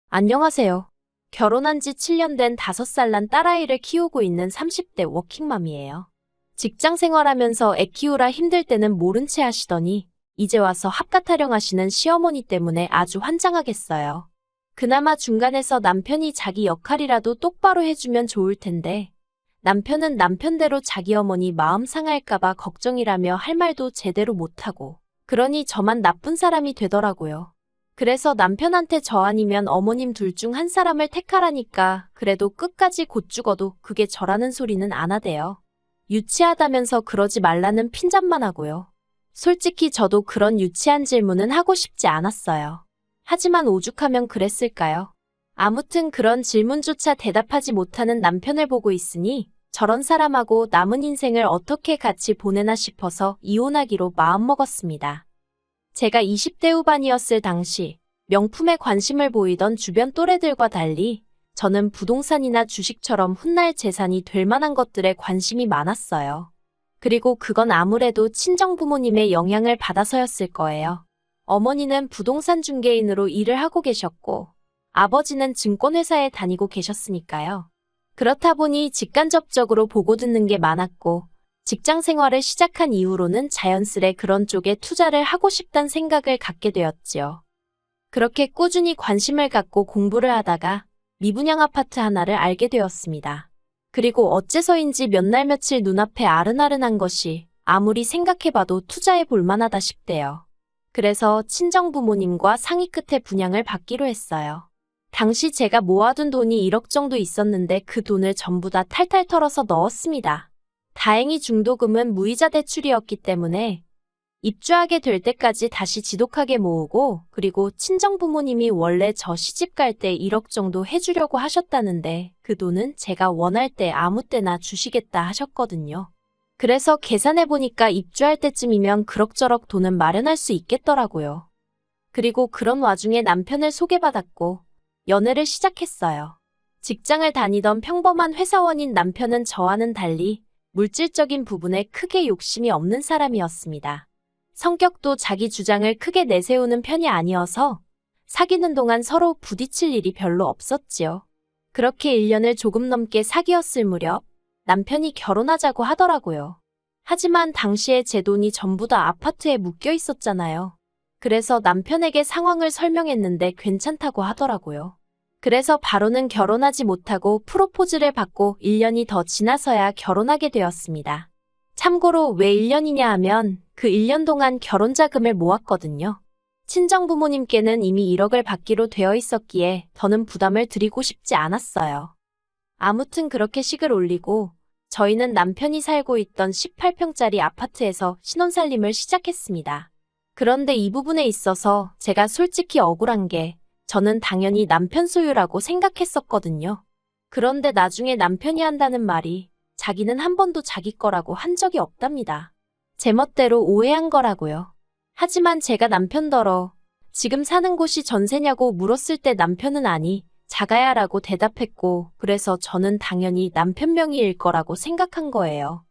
안녕하세요. 결혼한 지 7년 된 5살 난 딸아이를 키우고 있는 30대 워킹맘이에요. 직장 생활하면서 애 키우라 힘들 때는 모른 채 하시더니 이제 와서 합가 타령하시는 시어머니 때문에 아주 환장하겠어요. 그나마 중간에서 남편이 자기 역할이라도 똑바로 해주면 좋을 텐데 남편은 남편대로 자기 어머니 마음 상할까봐 걱정이라며 할 말도 제대로 못하고 그러니 저만 나쁜 사람이 되더라고요. 그래서 남편한테 저 아니면 어머님 둘 중 한 사람을 택하라니까 그래도 끝까지 곧 죽어도 그게 저라는 소리는 안 하대요. 유치하다면서 그러지 말라는 핀잔만 하고요. 솔직히 저도 그런 유치한 질문은 하고 싶지 않았어요. 하지만 오죽하면 그랬을까요? 아무튼 그런 질문조차 대답하지 못하는 남편을 보고 있으니 저런 사람하고 남은 인생을 어떻게 같이 보내나 싶어서 이혼하기로 마음먹었습니다. 제가 20대 후반이었을 당시 명품에 관심을 보이던 주변 또래들과 달리 저는 부동산이나 주식처럼 훗날 재산이 될 만한 것들에 관심이 많았어요. 그리고 그건 아무래도 친정부모님의 영향을 받아서였을 거예요. 어머니는 부동산 중개인으로 일을 하고 계셨고 아버지는 증권회사에 다니고 계셨으니까요. 그렇다 보니 직간접적으로 보고 듣는 게 많았고 직장 생활을 시작한 이후로는 자연스레 그런 쪽에 투자를 하고 싶단 생각을 갖게 되었지요. 그렇게 꾸준히 관심을 갖고 공부를 하다가 미분양 아파트 하나를 알게 되었습니다. 그리고 어째서인지 몇 날 며칠 눈앞에 아른아른한 것이 아무리 생각해봐도 투자해 볼 만하다 싶대요. 그래서 친정부모님과 상의 끝에 분양을 받기로 했어요. 당시 제가 모아둔 돈이 1억 정도 있었는데 그 돈을 전부 다 탈탈 털어서 넣었습니다. 다행히 중도금은 무이자 대출이었기 때문에 입주하게 될 때까지 다시 지독하게 모으고 그리고 친정부모님이 원래 저 시집 갈 때 1억 정도 해주려고 하셨다는데 그 돈은 제가 원할 때 아무 때나 주시겠다 하셨거든요. 그래서 계산해보니까 입주할 때쯤이면 그럭저럭 돈은 마련할 수 있겠더라고요. 그리고 그런 와중에 남편을 소개받았고 연애를 시작했어요. 직장을 다니던 평범한 회사원인 남편은 저와는 달리 물질적인 부분에 크게 욕심이 없는 사람이었습니다. 성격도 자기 주장을 크게 내세우는 편이 아니어서 사귀는 동안 서로 부딪힐 일이 별로 없었지요. 그렇게 1년을 조금 넘게 사귀었을 무렵 남편이 결혼하자고 하더라고요. 하지만 당시에 제 돈이 전부 다 아파트에 묶여 있었잖아요. 그래서 남편에게 상황을 설명했는데 괜찮다고 하더라고요. 그래서 바로는 결혼하지 못하고 프로포즈를 받고 1년이 더 지나서야 결혼하게 되었습니다. 참고로 왜 1년이냐 하면 그 1년 동안 결혼 자금을 모았거든요. 친정부모님께는 이미 1억을 받기로 되어 있었기에 더는 부담을 드리고 싶지 않았어요. 아무튼 그렇게 식을 올리고 저희는 남편이 살고 있던 18평짜리 아파트에서 신혼살림을 시작했습니다. 그런데 이 부분에 있어서 제가 솔직히 억울한 게 저는 당연히 남편 소유라고 생각했었거든요. 그런데 나중에 남편이 한다는 말이 자기는 한 번도 자기 거라고 한 적이 없답니다. 제멋대로 오해한 거라고요. 하지만 제가 남편더러 지금 사는 곳이 전세냐고 물었을 때 남편은 아니, 자가야라고 대답했고 그래서 저는 당연히 남편 명의일 거라고 생각한 거예요.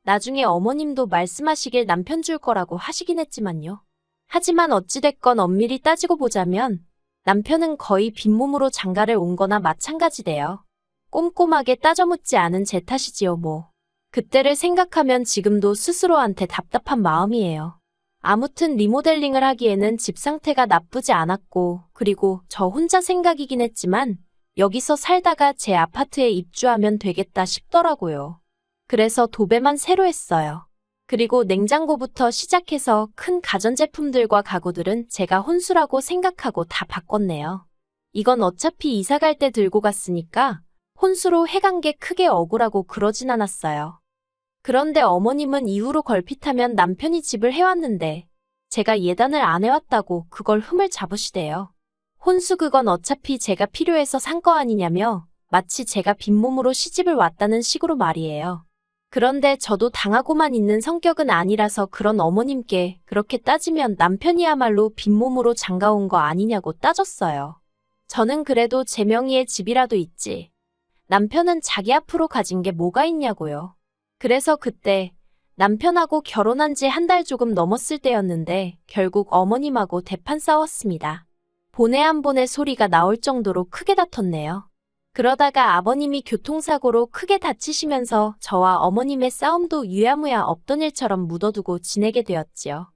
나중에 어머님도 말씀하시길 남편 줄 거라고 하시긴 했지만요. 하지만 어찌됐건 엄밀히 따지고 보자면 남편은 거의 빈몸으로 장가를 온 거나 마찬가지대요. 꼼꼼하게 따져 묻지 않은 제 탓이지요 뭐. 그때를 생각하면 지금도 스스로한테 답답한 마음이에요. 아무튼 리모델링을 하기에는 집 상태가 나쁘지 않았고 그리고 저 혼자 생각이긴 했지만 여기서 살다가 제 아파트에 입주하면 되겠다 싶더라고요. 그래서 도배만 새로 했어요. 그리고 냉장고부터 시작해서 큰 가전제품들과 가구들은 제가 혼수라고 생각하고 다 바꿨네요. 이건 어차피 이사 갈 때 들고 갔으니까 혼수로 해간 게 크게 억울하고 그러진 않았어요. 그런데 어머님은 이후로 걸핏하면 남편이 집을 해왔는데 제가 예단을 안 해왔다고 그걸 흠을 잡으시대요. 혼수 그건 어차피 제가 필요해서 산 거 아니냐며 마치 제가 빈몸으로 시집을 왔다는 식으로 말이에요. 그런데 저도 당하고만 있는 성격은 아니라서 그런 어머님께 그렇게 따지면 남편이야말로 빈몸으로 장가온 거 아니냐고 따졌어요. 저는 그래도 제 명의의 집이라도 있지. 남편은 자기 앞으로 가진 게 뭐가 있냐고요. 그래서 그때 남편하고 결혼한 지 한 달 조금 넘었을 때였는데 결국 어머님하고 대판 싸웠습니다. 보내 한 보내 소리가 나올 정도로 크게 다퉜네요. 그러다가 아버님이 교통사고로 크게 다치시면서 저와 어머님의 싸움도 유야무야 없던 일처럼 묻어두고 지내게 되었지요.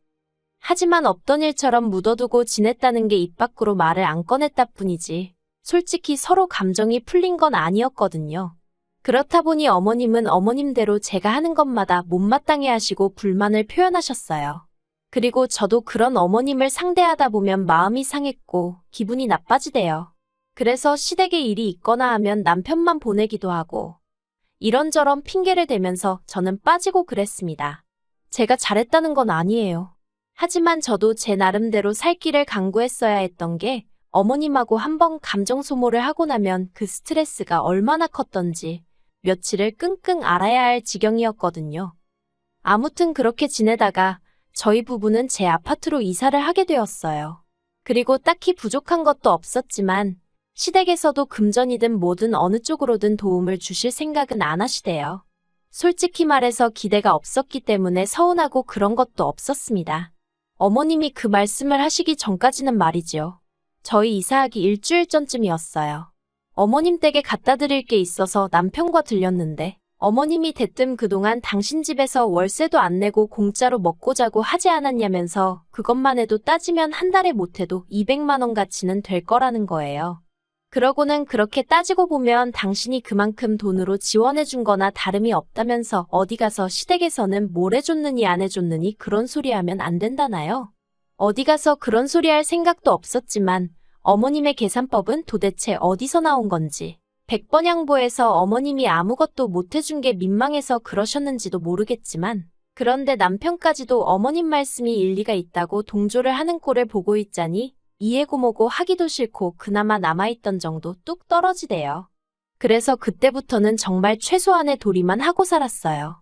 하지만 없던 일처럼 묻어두고 지냈다는 게 입 밖으로 말을 안 꺼냈다 뿐이지 솔직히 서로 감정이 풀린 건 아니었거든요. 그렇다 보니 어머님은 어머님대로 제가 하는 것마다 못마땅해 하시고 불만을 표현하셨어요. 그리고 저도 그런 어머님을 상대하다 보면 마음이 상했고 기분이 나빠지대요. 그래서 시댁에 일이 있거나 하면 남편만 보내기도 하고 이런저런 핑계를 대면서 저는 빠지고 그랬습니다. 제가 잘했다는 건 아니에요. 하지만 저도 제 나름대로 살 길을 강구했어야 했던 게 어머님하고 한번 감정 소모를 하고 나면 그 스트레스가 얼마나 컸던지 며칠을 끙끙 앓아야 할 지경이었거든요. 아무튼 그렇게 지내다가 저희 부부는 제 아파트로 이사를 하게 되었어요. 그리고 딱히 부족한 것도 없었지만 시댁에서도 금전이든 뭐든 어느 쪽으로든 도움을 주실 생각은 안 하시대요. 솔직히 말해서 기대가 없었기 때문에 서운하고 그런 것도 없었습니다. 어머님이 그 말씀을 하시기 전까지는 말이지요. 저희 이사하기 일주일 전쯤이었어요. 어머님 댁에 갖다 드릴 게 있어서 남편과 들렸는데 어머님이 대뜸 그동안 당신 집에서 월세도 안 내고 공짜로 먹고 자고 하지 않았냐면서 그것만 해도 따지면 한 달에 못해도 200만 원 가치는 될 거라는 거예요. 그러고는 그렇게 따지고 보면 당신이 그만큼 돈으로 지원해 준 거나 다름이 없다면서 어디 가서 시댁에서는 뭘 해줬느니 안 해줬느니 그런 소리 하면 안 된다나요? 어디 가서 그런 소리 할 생각도 없었지만 어머님의 계산법은 도대체 어디서 나온 건지 100번 양보해서 어머님이 아무것도 못 해준 게 민망해서 그러셨는지도 모르겠지만 그런데 남편까지도 어머님 말씀이 일리가 있다고 동조를 하는 꼴을 보고 있자니 이해고 뭐고 하기도 싫고 그나마 남아있던 정도 뚝 떨어지대요. 그래서 그때부터는 정말 최소한의 도리만 하고 살았어요.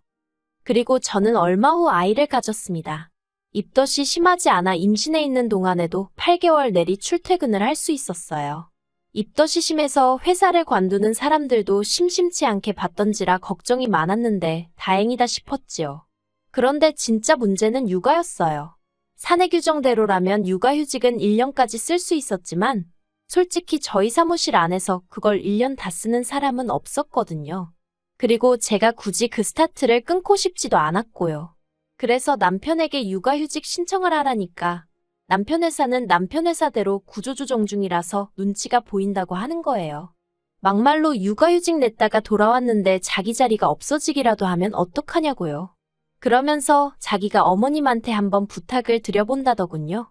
그리고 저는 얼마 후 아이를 가졌습니다. 입덧이 심하지 않아 임신해 있는 동안에도 8개월 내리 출퇴근을 할 수 있었어요. 입덧이 심해서 회사를 관두는 사람들도 심심치 않게 봤던지라 걱정이 많았는데 다행이다 싶었지요. 그런데 진짜 문제는 육아였어요. 사내 규정대로라면 육아휴직은 1년까지 쓸 수 있었지만 솔직히 저희 사무실 안에서 그걸 1년 다 쓰는 사람은 없었거든요. 그리고 제가 굳이 그 스타트를 끊고 싶지도 않았고요. 그래서 남편에게 육아휴직 신청을 하라니까 남편 회사는 남편 회사대로 구조조정 중이라서 눈치가 보인다고 하는 거예요. 막말로 육아휴직 냈다가 돌아왔는데 자기 자리가 없어지기라도 하면 어떡하냐고요. 그러면서 자기가 어머님한테 한번 부탁을 드려본다더군요.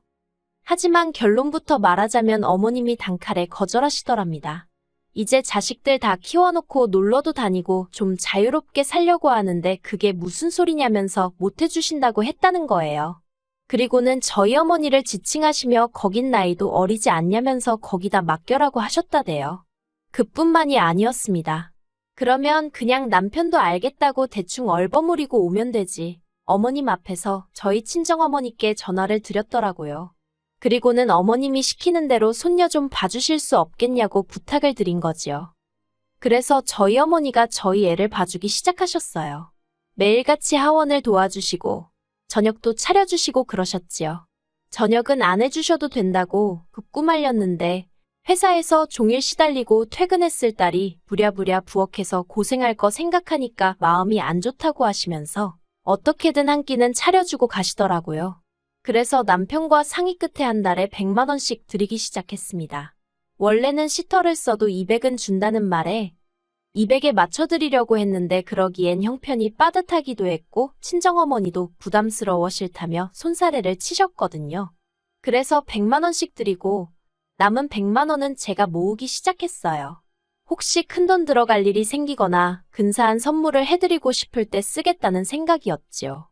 하지만 결론부터 말하자면 어머님이 단칼에 거절하시더랍니다. 이제 자식들 다 키워놓고 놀러도 다니고 좀 자유롭게 살려고 하는데 그게 무슨 소리냐면서 못해주신다고 했다는 거예요. 그리고는 저희 어머니를 지칭하시며 거긴 나이도 어리지 않냐면서 거기다 맡겨라고 하셨다대요. 그뿐만이 아니었습니다. 그러면 그냥 남편도 알겠다고 대충 얼버무리고 오면 되지. 어머님 앞에서 저희 친정어머니께 전화를 드렸더라고요. 그리고는 어머님이 시키는 대로 손녀 좀 봐주실 수 없겠냐고 부탁을 드린 거지요. 그래서 저희 어머니가 저희 애를 봐주기 시작하셨어요. 매일같이 하원을 도와주시고 저녁도 차려주시고 그러셨지요. 저녁은 안 해주셔도 된다고 극구 말렸는데 회사에서 종일 시달리고 퇴근했을 딸이 부랴부랴 부엌에서 고생할 거 생각하니까 마음이 안 좋다고 하시면서 어떻게든 한 끼는 차려주고 가시더라고요. 그래서 남편과 상의 끝에 한 달에 100만 원씩 드리기 시작했습니다. 원래는 시터를 써도 200은 준다는 말에 200에 맞춰드리려고 했는데 그러기엔 형편이 빠듯하기도 했고 친정어머니도 부담스러워 싫다며 손사래를 치셨거든요. 그래서 100만 원씩 드리고 남은 100만 원은 제가 모으기 시작했어요. 혹시 큰돈 들어갈 일이 생기거나 근사한 선물을 해드리고 싶을 때 쓰겠다는 생각이었지요.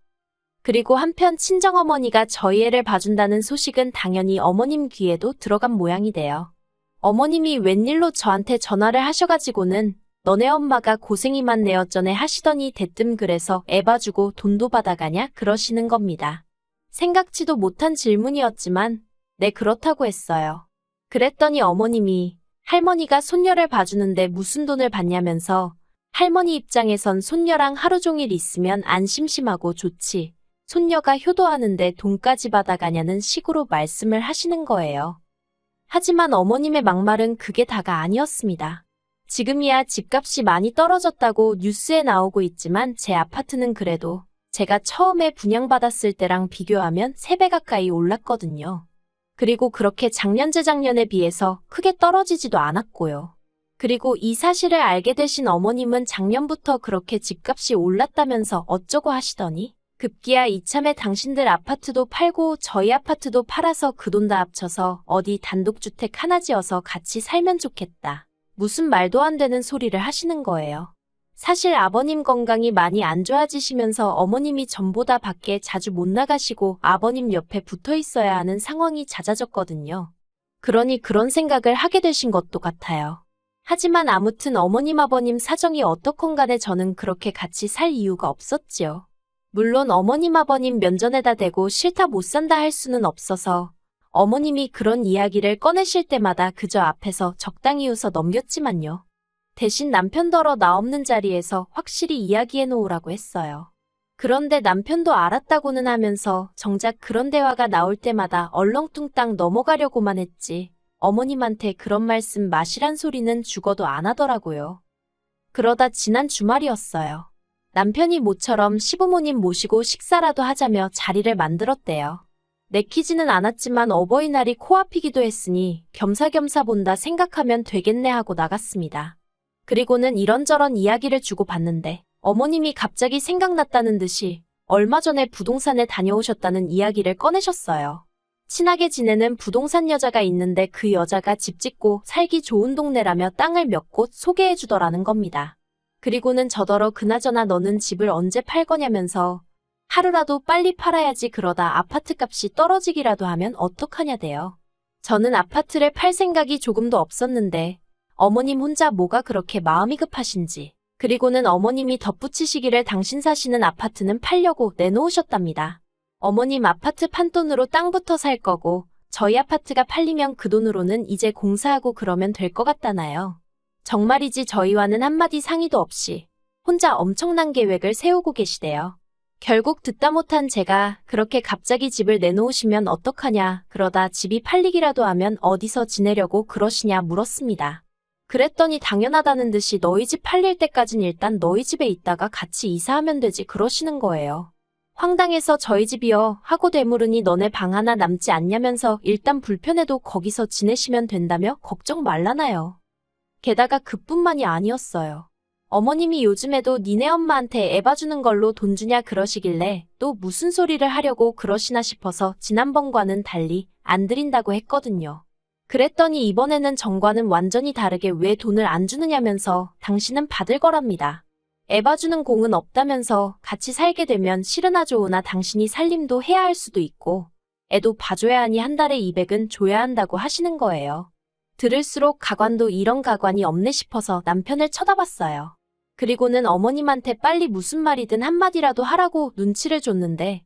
그리고 한편 친정어머니가 저희 애를 봐준다는 소식은 당연히 어머님 귀에도 들어간 모양이 돼요. 어머님이 웬일로 저한테 전화를 하셔가지고는 너네 엄마가 고생이 많네 어쩌네 하시더니 대뜸 그래서 애 봐주고 돈도 받아가냐 그러시는 겁니다. 생각지도 못한 질문이었지만 네 그렇다고 했어요. 그랬더니 어머님이 할머니가 손녀를 봐주는데 무슨 돈을 받냐면서 할머니 입장에선 손녀랑 하루 종일 있으면 안 심심하고 좋지. 손녀가 효도하는데 돈까지 받아가냐는 식으로 말씀을 하시는 거예요. 하지만 어머님의 막말은 그게 다가 아니었습니다. 지금이야 집값이 많이 떨어졌다고 뉴스에 나오고 있지만 제 아파트는 그래도 제가 처음에 분양받았을 때랑 비교하면 3배 가까이 올랐거든요. 그리고 그렇게 작년 재작년에 비해서 크게 떨어지지도 않았고요. 그리고 이 사실을 알게 되신 어머님은 작년부터 그렇게 집값이 올랐다면서 어쩌고 하시더니 급기야 이참에 당신들 아파트도 팔고 저희 아파트도 팔아서 그 돈 다 합쳐서 어디 단독주택 하나 지어서 같이 살면 좋겠다. 무슨 말도 안 되는 소리를 하시는 거예요. 사실 아버님 건강이 많이 안 좋아지시면서 어머님이 전보다 밖에 자주 못 나가시고 아버님 옆에 붙어 있어야 하는 상황이 잦아졌거든요. 그러니 그런 생각을 하게 되신 것도 같아요. 하지만 아무튼 어머님 아버님 사정이 어떻건 간에 저는 그렇게 같이 살 이유가 없었지요. 물론 어머님 아버님 면전에다 대고 싫다 못 산다 할 수는 없어서 어머님이 그런 이야기를 꺼내실 때마다 그저 앞에서 적당히 웃어 넘겼지만요. 대신 남편더러 나 없는 자리에서 확실히 이야기해 놓으라고 했어요. 그런데 남편도 알았다고는 하면서 정작 그런 대화가 나올 때마다 얼렁뚱땅 넘어가려고만 했지 어머님한테 그런 말씀 마시란 소리는 죽어도 안 하더라고요. 그러다 지난 주말이었어요. 남편이 모처럼 시부모님 모시고 식사라도 하자며 자리를 만들었대요. 내키지는 않았지만 어버이날이 코앞이기도 했으니 겸사겸사 본다 생각하면 되겠네 하고 나갔습니다. 그리고는 이런저런 이야기를 주고받는데 어머님이 갑자기 생각났다는 듯이 얼마 전에 부동산에 다녀오셨다는 이야기를 꺼내셨어요. 친하게 지내는 부동산 여자가 있는데 그 여자가 집 짓고 살기 좋은 동네라며 땅을 몇 곳 소개해 주더라는 겁니다. 그리고는 저더러 그나저나 너는 집을 언제 팔 거냐면서 하루라도 빨리 팔아야지 그러다 아파트 값이 떨어지기라도 하면 어떡하냐대요. 저는 아파트를 팔 생각이 조금도 없었는데 어머님 혼자 뭐가 그렇게 마음이 급하신지 그리고는 어머님이 덧붙이시기를 당신 사시는 아파트는 팔려고 내놓으셨답니다. 어머님 아파트 판돈으로 땅부터 살 거고 저희 아파트가 팔리면 그 돈으로는 이제 공사하고 그러면 될 것 같다나요. 정말이지 저희와는 한마디 상의도 없이 혼자 엄청난 계획을 세우고 계시대요. 결국 듣다 못한 제가 그렇게 갑자기 집을 내놓으시면 어떡하냐 그러다 집이 팔리기라도 하면 어디서 지내려고 그러시냐 물었습니다. 그랬더니 당연하다는 듯이 너희 집 팔릴 때까진 일단 너희 집에 있다가 같이 이사하면 되지 그러시는 거예요. 황당해서 저희 집이요 하고 되물으니 너네 방 하나 남지 않냐면서 일단 불편해도 거기서 지내시면 된다며 걱정 말라나요. 게다가 그뿐만이 아니었어요. 어머님이 요즘에도 니네 엄마한테 애 봐주는 걸로 돈 주냐 그러시길래 또 무슨 소리를 하려고 그러시나 싶어서 지난번과는 달리 안 드린다고 했거든요. 그랬더니 이번에는 전과는 완전히 다르게 왜 돈을 안 주느냐면서 당신은 받을 거랍니다. 애 봐주는 공은 없다면서 같이 살게 되면 싫으나 좋으나 당신이 살림도 해야 할 수도 있고 애도 봐줘야 하니 한 달에 200은 줘야 한다고 하시는 거예요. 들을수록 가관도 이런 가관이 없네 싶어서 남편을 쳐다봤어요. 그리고는 어머님한테 빨리 무슨 말이든 한마디라도 하라고 눈치를 줬는데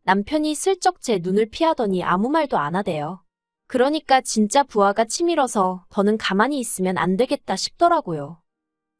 남편이 슬쩍 제 눈을 피하더니 아무 말도 안 하대요. 그러니까 진짜 부하가 치밀어서 더는 가만히 있으면 안 되겠다 싶더라고요.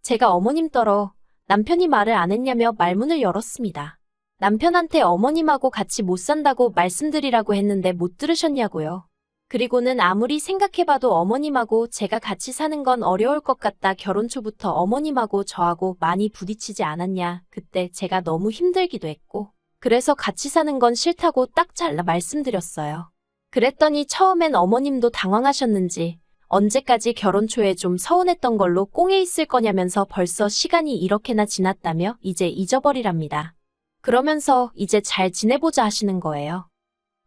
제가 어머님 떨어 남편이 말을 안 했냐며 말문을 열었습니다. 남편한테 어머님하고 같이 못 산다고 말씀드리라고 했는데 못 들으셨냐고요. 그리고는 아무리 생각해봐도 어머님하고 제가 같이 사는 건 어려울 것 같다. 결혼 초부터 어머님하고 저하고 많이 부딪히지 않았냐. 그때 제가 너무 힘들기도 했고 그래서 같이 사는 건 싫다고 딱 잘라 말씀드렸어요. 그랬더니 처음엔 어머님도 당황하셨는지 언제까지 결혼 초에 좀 서운했던 걸로 꽁에 있을 거냐면서 벌써 시간이 이렇게나 지났다며 이제 잊어버리랍니다. 그러면서 이제 잘 지내보자 하시는 거예요.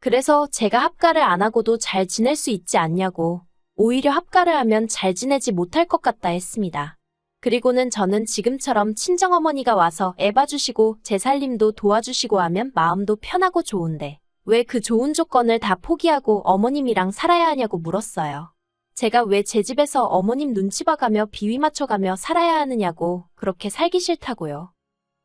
그래서 제가 합가를 안 하고도 잘 지낼 수 있지 않냐고 오히려 합가를 하면 잘 지내지 못할 것 같다 했습니다. 그리고는 저는 지금처럼 친정어머니가 와서 애 봐주시고 제 살림도 도와주시고 하면 마음도 편하고 좋은데 왜 그 좋은 조건을 다 포기하고 어머님이랑 살아야 하냐고 물었어요. 제가 왜 제 집에서 어머님 눈치 봐가며 비위 맞춰가며 살아야 하느냐고 그렇게 살기 싫다고요.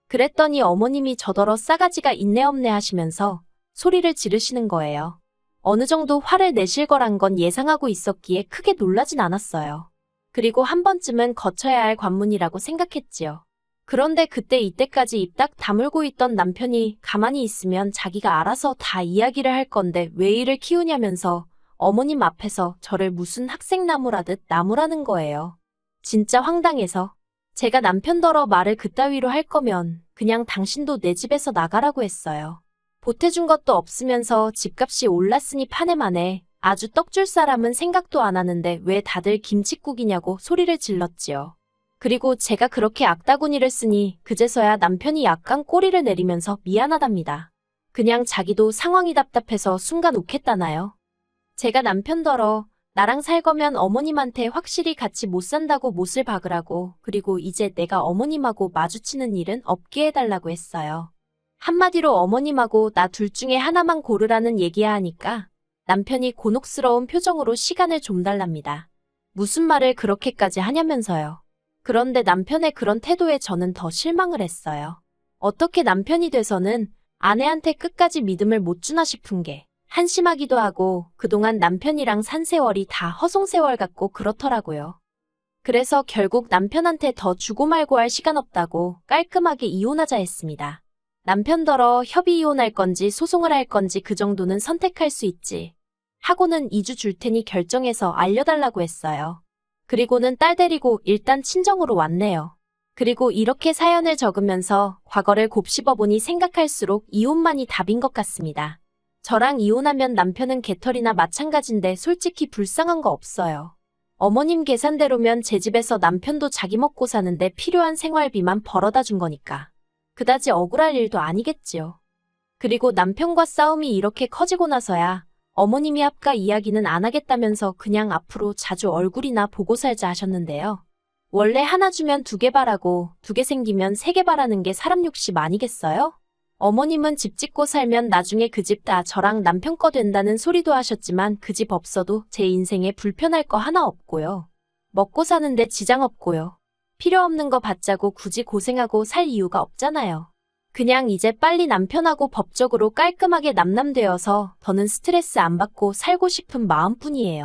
그랬더니 어머님이 저더러 싸가지가 있네 없네 하시면서 소리를 지르시는 거예요. 어느 정도 화를 내실 거란 건 예상하고 있었기에 크게 놀라진 않았어요. 그리고 한 번쯤은 거쳐야 할 관문이라고 생각했지요. 그런데 그때 이때까지 입 딱 다물고 있던 남편이 가만히 있으면 자기가 알아서 다 이야기를 할 건데 왜 이를 키우냐면서 어머님 앞에서 저를 무슨 학생나무라듯 나무라는 거예요. 진짜 황당해서. 제가 남편더러 말을 그따위로 할 거면 그냥 당신도 내 집에서 나가라고 했어요. 보태준 것도 없으면서 집값이 올랐으니 파네마네. 아주 떡줄 사람은 생각도 안 하는데 왜 다들 김칫국이냐고 소리를 질렀지요. 그리고 제가 그렇게 악다구니를 쓰니 그제서야 남편이 약간 꼬리를 내리면서 미안하답니다. 그냥 자기도 상황이 답답해서 순간 욱했다나요. 제가 남편더러 나랑 살 거면 어머님한테 확실히 같이 못 산다고 못을 박으라고, 그리고 이제 내가 어머님하고 마주치는 일은 없게 해달라고 했어요. 한마디로 어머님하고 나 둘 중에 하나만 고르라는 얘기야 하니까 남편이 곤혹스러운 표정으로 시간을 좀 달랍니다. 무슨 말을 그렇게까지 하냐면서요. 그런데 남편의 그런 태도에 저는 더 실망을 했어요. 어떻게 남편이 돼서는 아내한테 끝까지 믿음을 못 주나 싶은 게 한심하기도 하고, 그동안 남편이랑 산 세월이 다 허송세월 같고 그렇더라고요. 그래서 결국 남편한테 더 주고 말고 할 시간 없다고 깔끔하게 이혼하자 했습니다. 남편더러 협의 이혼할 건지 소송을 할 건지 그 정도는 선택할 수 있지 하고는 2주 줄 테니 결정해서 알려달라고 했어요. 그리고는 딸 데리고 일단 친정으로 왔네요. 그리고 이렇게 사연을 적으면서 과거를 곱씹어보니 생각할수록 이혼만이 답인 것 같습니다. 저랑 이혼하면 남편은 개털이나 마찬가지인데 솔직히 불쌍한 거 없어요. 어머님 계산대로면 제 집에서 남편도 자기 먹고 사는데 필요한 생활비만 벌어다 준 거니까 그다지 억울할 일도 아니겠지요. 그리고 남편과 싸움이 이렇게 커지고 나서야 어머님이 아까 이야기는 안 하겠다면서 그냥 앞으로 자주 얼굴이나 보고 살자 하셨는데요. 원래 하나 주면 2개 바라고 2개 생기면 3개 바라는 게 사람 욕심 아니겠어요? 어머님은 집 짓고 살면 나중에 그 집 다 저랑 남편 거 된다는 소리도 하셨지만 그 집 없어도 제 인생에 불편할 거 하나 없고요. 먹고 사는데 지장 없고요. 필요 없는 거 받자고 굳이 고생하고 살 이유가 없잖아요. 그냥 이제 빨리 남편하고 법적으로 깔끔하게 남남되어서 더는 스트레스 안 받고 살고 싶은 마음뿐이에요.